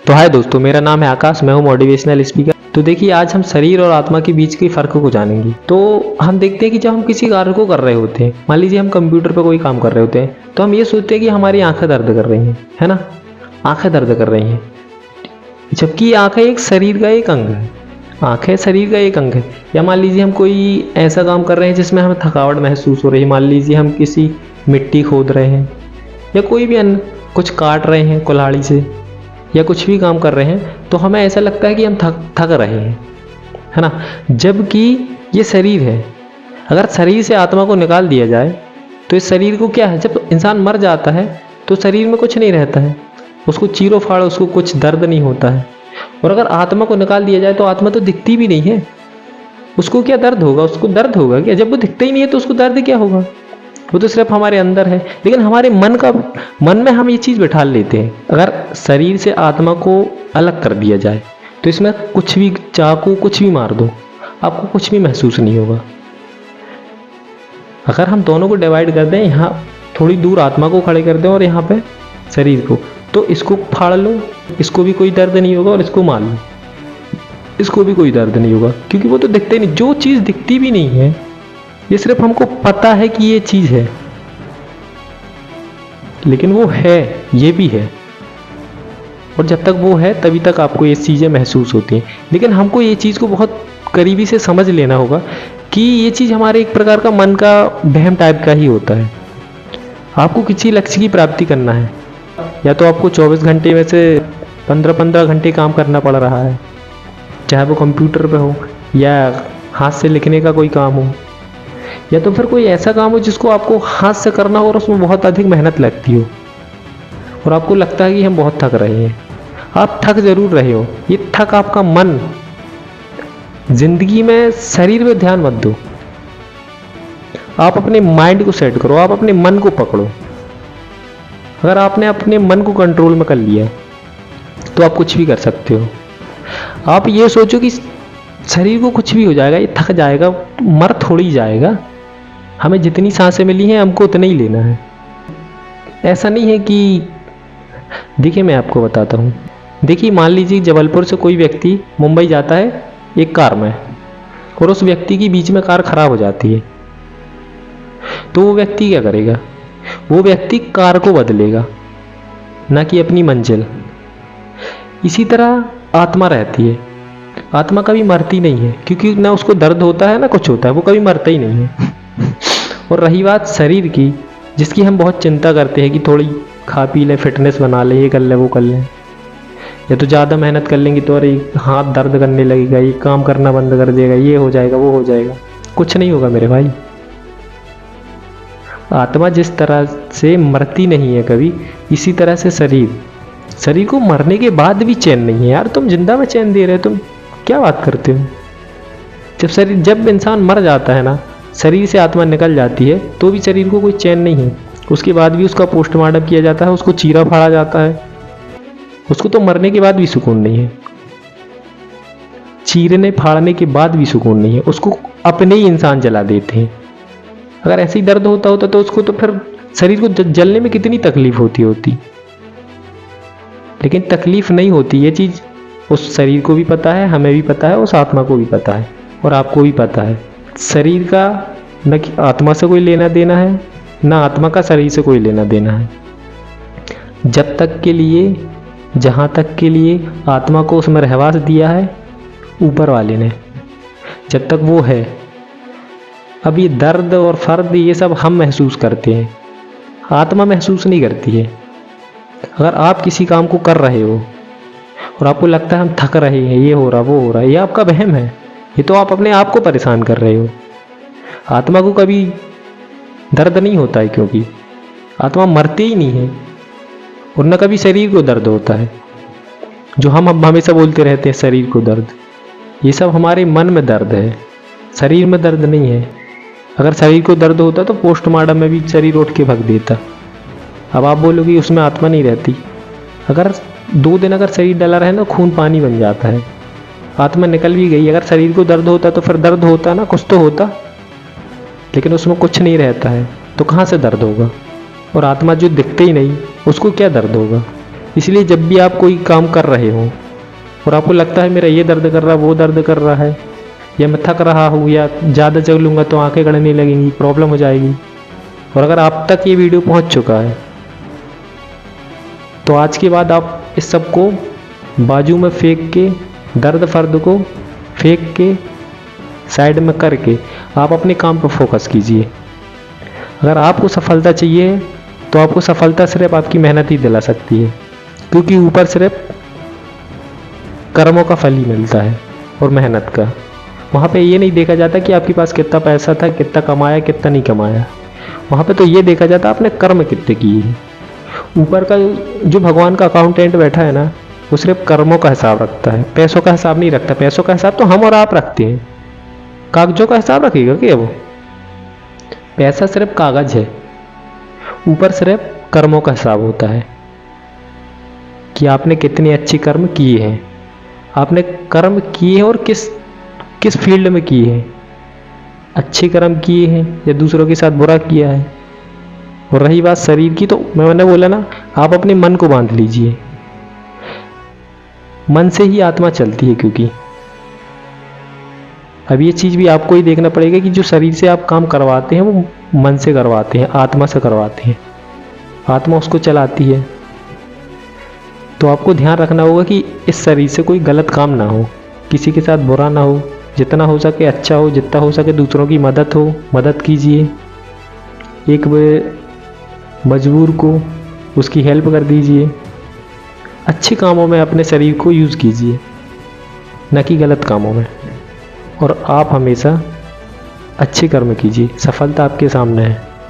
तो हाय दोस्तों, मेरा नाम है आकाश। मैं हूँ मोटिवेशनल स्पीकर। तो देखिए, आज हम शरीर और आत्मा के बीच के फर्क को जानेंगे। तो हम देखते हैं कि जब हम किसी कार्य को कर रहे होते हैं, मान लीजिए हम कंप्यूटर पर कोई काम कर रहे होते हैं, तो हम ये सोचते हैं कि हमारी आंखें दर्द कर रही हैं, है ना। आंखें दर्द कर रही हैं, जबकि आंखें एक शरीर का एक अंग है। आंखें शरीर का एक अंग है। या मान लीजिए हम कोई ऐसा काम कर रहे हैं जिसमें हमें थकावट महसूस हो रही है। मान लीजिए हम किसी मिट्टी खोद रहे हैं या कोई भी अन्य कुछ काट रहे हैं कुल्हाड़ी से, या कुछ भी काम कर रहे हैं, तो हमें ऐसा लगता है कि हम थक रहे हैं, है ना। जबकि ये शरीर है। अगर शरीर से आत्मा को निकाल दिया जाए तो इस शरीर को क्या है, जब इंसान मर जाता है तो शरीर में कुछ नहीं रहता है, उसको चीरो फाड़ो, उसको कुछ दर्द नहीं होता है। और अगर आत्मा को निकाल दिया जाए तो आत्मा तो दिखती भी नहीं है, उसको क्या दर्द होगा, उसको दर्द होगा क्या। जब वो दिखता ही नहीं है तो उसको दर्द क्या होगा, वो तो सिर्फ हमारे अंदर है। लेकिन हमारे मन में हम ये चीज़ बिठा लेते हैं। अगर शरीर से आत्मा को अलग कर दिया जाए तो इसमें कुछ भी, चाकू कुछ भी मार दो, आपको कुछ भी महसूस नहीं होगा। अगर हम दोनों को डिवाइड कर दें, यहाँ थोड़ी दूर आत्मा को खड़े कर दें और यहाँ पे शरीर को, तो इसको फाड़ लो, इसको भी कोई दर्द नहीं होगा, और इसको मार लो, इसको भी कोई दर्द नहीं होगा, क्योंकि वो तो दिखते ही नहीं। जो चीज़ दिखती भी नहीं है, ये सिर्फ हमको पता है कि ये चीज़ है, लेकिन वो है, ये भी है। और जब तक वो है तभी तक आपको ये चीज़ें महसूस होती हैं। लेकिन हमको ये चीज़ को बहुत करीबी से समझ लेना होगा कि ये चीज़ हमारे एक प्रकार का मन का वहम टाइप का ही होता है। आपको किसी लक्ष्य की प्राप्ति करना है, या तो आपको 24 घंटे में से 15-15 घंटे काम करना पड़ रहा है, चाहे वो कंप्यूटर पे हो या हाथ से लिखने का कोई काम हो, या तो फिर कोई ऐसा काम हो जिसको आपको हाथ से करना हो और उसमें बहुत अधिक मेहनत लगती हो, और आपको लगता है कि हम बहुत थक रहे हैं। आप थक जरूर रहे हो, ये थक आपका मन। जिंदगी में शरीर पे ध्यान मत दो, आप अपने माइंड को सेट करो, आप अपने मन को पकड़ो। अगर आपने अपने मन को कंट्रोल में कर लिया तो आप कुछ भी कर सकते हो। आप ये सोचो कि शरीर को कुछ भी हो जाएगा, ये थक जाएगा, मर थोड़ी जाएगा, हमें जितनी सांसें मिली हैं हमको उतना ही लेना है। ऐसा नहीं है कि, देखिए मैं आपको बताता हूँ। देखिए, मान लीजिए जबलपुर से कोई व्यक्ति मुंबई जाता है एक कार में, और उस व्यक्ति की बीच में कार खराब हो जाती है, तो वो व्यक्ति क्या करेगा, वो व्यक्ति कार को बदलेगा, ना कि अपनी मंजिल। इसी तरह आत्मा रहती है। आत्मा कभी मरती नहीं है, क्योंकि ना उसको दर्द होता है ना कुछ होता है, वो कभी मरता ही नहीं है। और रही बात शरीर की, जिसकी हम बहुत चिंता करते हैं कि थोड़ी खा पी लें, फिटनेस बना लें, ये कर लें, वो कर लें, या तो ज़्यादा मेहनत कर लेंगे तो अरे हाथ दर्द करने लगेगा, ये काम करना बंद कर देगा, ये हो जाएगा, वो हो जाएगा। कुछ नहीं होगा मेरे भाई। आत्मा जिस तरह से मरती नहीं है कभी, इसी तरह से शरीर को मरने के बाद भी चैन नहीं है। यार तुम जिंदा में चैन दे रहे हो, तुम क्या बात करते हो। जब इंसान मर जाता है ना, शरीर से आत्मा निकल जाती है, तो भी शरीर को कोई चैन नहीं है। उसके बाद भी उसका पोस्टमार्टम किया जाता है, उसको चीरा फाड़ा जाता है, उसको तो मरने के बाद भी सुकून नहीं है। चीरने फाड़ने के बाद भी सुकून नहीं है, उसको अपने ही इंसान जला देते हैं। अगर ऐसे ही दर्द होता तो उसको तो फिर शरीर को जलने में कितनी तकलीफ होती। लेकिन तकलीफ नहीं होती, ये चीज़ उस शरीर को भी पता है, हमें भी पता है, उस आत्मा को भी पता है, और आपको भी पता है। शरीर का न आत्मा से कोई लेना देना है, ना आत्मा का शरीर से कोई लेना देना है। जब तक के लिए, जहाँ तक के लिए आत्मा को उसमें रहवास दिया है ऊपर वाले ने, जब तक वो है। अब ये दर्द और फर्द ये सब हम महसूस करते हैं, आत्मा महसूस नहीं करती है। अगर आप किसी काम को कर रहे हो और आपको लगता है हम थक रहे हैं, ये हो रहा, वो हो रहा है, ये आपका वहम है। ये तो आप अपने आप को परेशान कर रहे हो। आत्मा को कभी दर्द नहीं होता है, क्योंकि आत्मा मरती ही नहीं है, और न कभी शरीर को दर्द होता है। जो हम हमेशा बोलते रहते हैं शरीर को दर्द, ये सब हमारे मन में दर्द है, शरीर में दर्द नहीं है। अगर शरीर को दर्द होता तो पोस्टमार्टम में भी शरीर उठ के भग देता। अब आप बोलोगे उसमें आत्मा नहीं रहती। अगर 2 दिन अगर शरीर डला रहे ना, खून पानी बन जाता है, आत्मा निकल भी गई। अगर शरीर को दर्द होता तो फिर दर्द होता ना, कुछ तो होता, लेकिन उसमें कुछ नहीं रहता है, तो कहाँ से दर्द होगा। और आत्मा जो दिखते ही नहीं, उसको क्या दर्द होगा। इसलिए जब भी आप कोई काम कर रहे हो और आपको लगता है मेरा ये दर्द कर रहा है, वो दर्द कर रहा है, या मैं थक रहा हूँ, या ज़्यादा चलूँगा तो आंखें गड़ने लगेंगी, प्रॉब्लम हो जाएगी, और अगर आप तक ये वीडियो पहुँच चुका है तो आज के बाद आप इस सब को बाजू में फेंक के, दर्द फर्द को फेंक के साइड में करके आप अपने काम पर फोकस कीजिए। अगर आपको सफलता चाहिए तो आपको सफलता सिर्फ आपकी मेहनत ही दिला सकती है, क्योंकि ऊपर सिर्फ कर्मों का फल ही मिलता है और मेहनत का। वहाँ पे ये नहीं देखा जाता कि आपके पास कितना पैसा था, कितना कमाया, कितना नहीं कमाया। वहाँ पे तो ये देखा जाता आपने कर्म कितने किए हैं। ऊपर का जो भगवान का अकाउंटेंट बैठा है ना, वो सिर्फ कर्मों का हिसाब रखता है, पैसों का हिसाब नहीं रखता। पैसों का हिसाब तो हम और आप रखते हैं, कागजों का हिसाब रखेगा क्या वो? पैसा सिर्फ कागज है, ऊपर सिर्फ कर्मों का हिसाब होता है कि आपने कितने अच्छे कर्म किए हैं, आपने कर्म किए हैं और किस फील्ड में किए हैं। अच्छे कर्म किए हैं या दूसरों के साथ बुरा किया है। और रही बात शरीर की, तो मैंने बोला ना, आप अपने मन को बांध लीजिए। मन से ही आत्मा चलती है, क्योंकि अब ये चीज़ भी आपको ही देखना पड़ेगा कि जो शरीर से आप काम करवाते हैं वो मन से करवाते हैं, आत्मा से करवाते हैं। आत्मा उसको चलाती है। तो आपको ध्यान रखना होगा कि इस शरीर से कोई गलत काम ना हो, किसी के साथ बुरा ना हो, जितना हो सके अच्छा हो, जितना हो सके दूसरों की मदद कीजिए। एक मजबूर को उसकी हेल्प कर दीजिए। अच्छे कामों में अपने शरीर को यूज़ कीजिए, न कि गलत कामों में। और आप हमेशा अच्छे कर्म कीजिए, सफलता आपके सामने है।